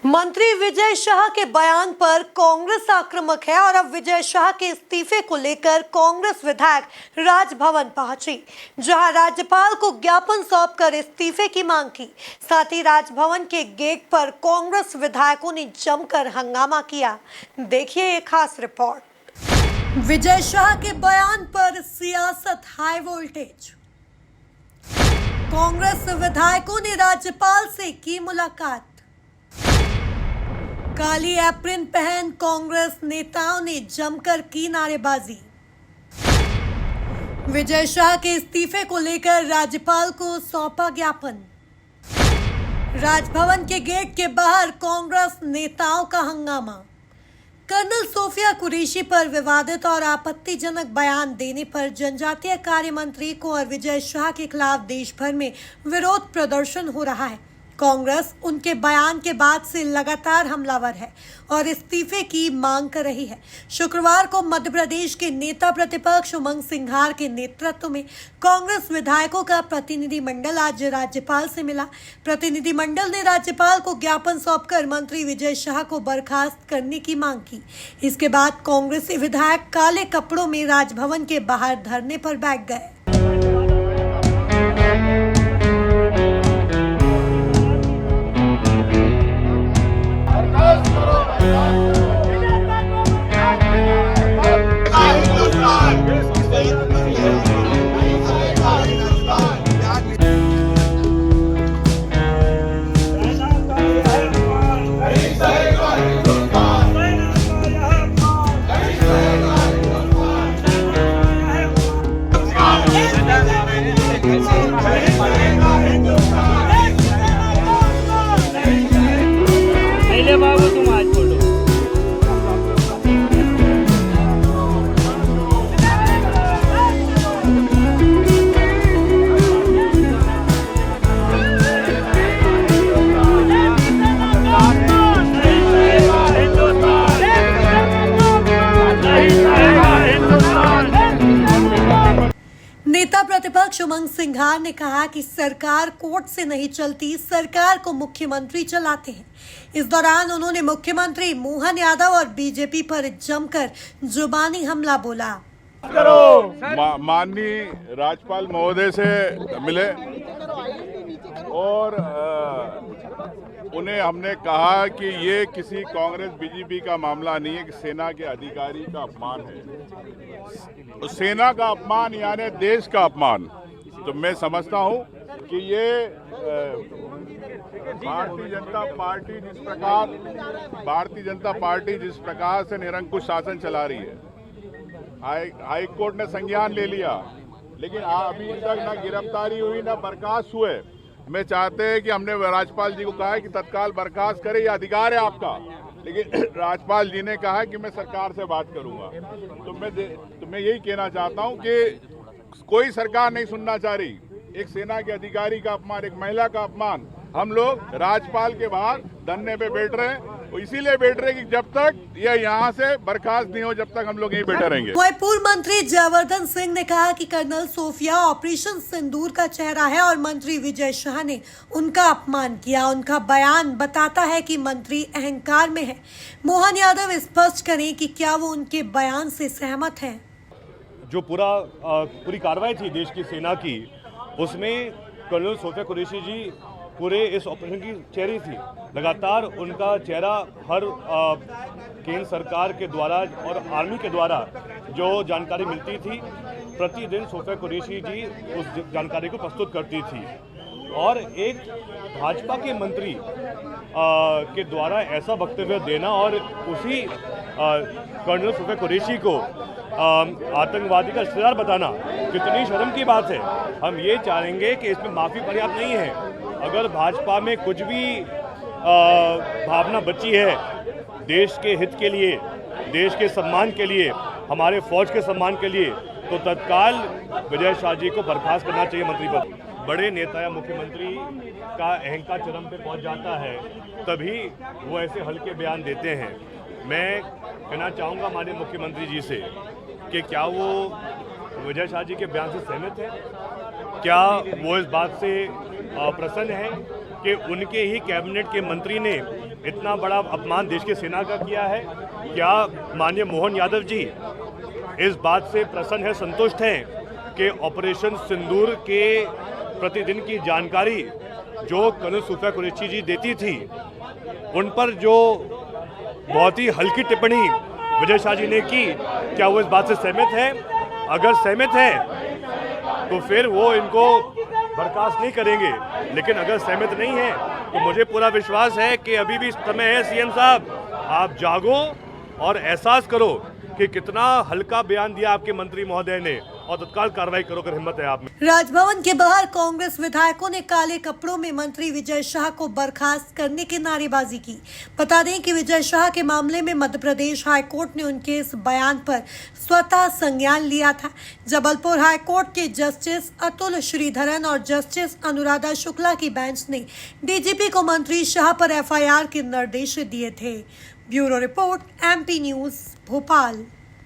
मंत्री विजय शाह के बयान पर कांग्रेस आक्रामक है और अब विजय शाह के इस्तीफे को लेकर कांग्रेस विधायक राजभवन पहुंची, जहां राज्यपाल को ज्ञापन सौंपकर इस्तीफे की मांग की। साथ ही राजभवन के गेट पर कांग्रेस विधायकों ने जमकर हंगामा किया। देखिए ये खास रिपोर्ट। विजय शाह के बयान पर सियासत हाई वोल्टेज। कांग्रेस विधायकों ने राज्यपाल से की मुलाकात। काली एप्रिन पहन कांग्रेस नेताओं ने जमकर की नारेबाजी। विजय शाह के इस्तीफे को लेकर राज्यपाल को सौंपा ज्ञापन। राजभवन के गेट के बाहर कांग्रेस नेताओं का हंगामा। कर्नल सोफिया कुरैशी पर विवादित और आपत्तिजनक बयान देने पर जनजातीय कार्य मंत्री कुंवर विजय शाह के खिलाफ देश भर में विरोध प्रदर्शन हो रहा है। कांग्रेस उनके बयान के बाद से लगातार हमलावर है और इस्तीफे की मांग कर रही है। शुक्रवार को मध्य प्रदेश के नेता प्रतिपक्ष उमंग सिंघार के नेतृत्व में कांग्रेस विधायकों का प्रतिनिधिमंडल आज राज्यपाल से मिला। प्रतिनिधिमंडल ने राज्यपाल को ज्ञापन सौंपकर मंत्री विजय शाह को बर्खास्त करने की मांग की। इसके बाद कांग्रेसी विधायक काले कपड़ों में राजभवन के बाहर धरने पर बैठ गए। बाबू तुम आज बोलो। नेता प्रतिपक्ष उमंग सिंघार ने कहा कि सरकार कोर्ट से नहीं चलती, सरकार को मुख्यमंत्री चलाते हैं। इस दौरान उन्होंने मुख्यमंत्री मोहन यादव और बीजेपी पर जमकर जुबानी हमला बोला। माननीय राज्यपाल महोदय से मिले और उन्हें हमने कहा कि ये किसी कांग्रेस बीजेपी का मामला नहीं है कि सेना के अधिकारी का अपमान है। सेना का अपमान यानी देश का अपमान। तो मैं समझता हूं कि ये भारतीय जनता पार्टी जिस प्रकार से निरंकुश शासन चला रही है, हाई कोर्ट ने संज्ञान ले लिया, लेकिन अभी तक ना गिरफ्तारी हुई ना बर्खास्त हुए। मैं चाहते हैं कि हमने राज्यपाल जी को कहा है कि तत्काल बर्खास्त करे, यह अधिकार है आपका, लेकिन राज्यपाल जी ने कहा कि मैं सरकार से बात करूंगा। तो मैं यही कहना चाहता हूं कि कोई सरकार नहीं सुनना चाह रही। एक सेना के अधिकारी का अपमान, एक महिला का अपमान, हम लोग राज्यपाल के बाहर धरने पे बैठ रहे हैं। इसीलिए बैठ रहे हैं कि जब तक यह यहाँ से बर्खास्त नहीं हो, जब तक हम लोग यहीं बैठे रहेंगे। वहीं पूर्व मंत्री जयवर्धन सिंह ने कहा कि कर्नल सोफिया ऑपरेशन सिंदूर का चेहरा है और मंत्री विजय शाह ने उनका अपमान किया। उनका बयान बताता है कि मंत्री अहंकार में है। मोहन यादव स्पष्ट करें कि क्या वो उनके बयान से सहमत हैं। जो पूरी कार्रवाई थी देश की सेना की, उसमें कर्नल सोफिया कुरैशी जी पूरे इस ऑपरेशन की चेहरे थी। लगातार उनका चेहरा हर केंद्र सरकार के द्वारा और आर्मी के द्वारा जो जानकारी मिलती थी, प्रतिदिन सोफिया कुरैशी जी उस जानकारी को प्रस्तुत करती थी। और एक भाजपा के मंत्री के द्वारा ऐसा वक्तव्य देना और उसी कर्नल सोफिया कुरैशी को आतंकवादी का रिश्तेदार बताना कितनी शर्म की बात है। हम ये चाहेंगे कि इसमें माफ़ी पर्याप्त नहीं है। अगर भाजपा में कुछ भी भावना बची है देश के हित के लिए, देश के सम्मान के लिए, हमारे फौज के सम्मान के लिए, तो तत्काल विजय शाह जी को बर्खास्त करना चाहिए मंत्री पद। बड़े नेता या मुख्यमंत्री का अहंकार चरम पे पहुंच जाता है, तभी वो ऐसे हल्के बयान देते हैं। मैं कहना चाहूँगा माननीय मुख्यमंत्री जी से कि क्या वो विजय शाह जी के बयान से सहमत है? क्या वो इस बात से प्रसन्न है कि उनके ही कैबिनेट के मंत्री ने इतना बड़ा अपमान देश की सेना का किया है। क्या माननीय मोहन यादव जी इस बात से प्रसन्न है, संतुष्ट हैं कि ऑपरेशन सिंदूर के प्रतिदिन की जानकारी जो कर्नल सूफिया कुरैशी जी देती थी, उन पर जो बहुत ही हल्की टिप्पणी विजय शाह जी ने की, क्या वो इस बात से सहमत है? अगर सहमत है तो फिर वो इनको बर्खास्त नहीं करेंगे, लेकिन अगर सहमत नहीं है तो मुझे पूरा विश्वास है कि अभी भी समय है। सीएम साहब, आप जागो और एहसास करो कि कितना हल्का बयान दिया आपके मंत्री महोदय ने, और तत्काल कार्रवाई करो अगर हिम्मत है आप में। राजभवन के बाहर कांग्रेस विधायकों ने काले कपड़ों में मंत्री विजय शाह को बर्खास्त करने की नारेबाजी की। बता दें कि विजय शाह के मामले में मध्य प्रदेश हाईकोर्ट ने उनके इस बयान पर स्वतः संज्ञान लिया था। जबलपुर हाईकोर्ट के जस्टिस अतुल श्रीधरन और जस्टिस अनुराधा शुक्ला की बेंच ने डीजीपी को मंत्री शाह पर एफआईआर के निर्देश दिए थे। Bureau report, MP news, Bhopal.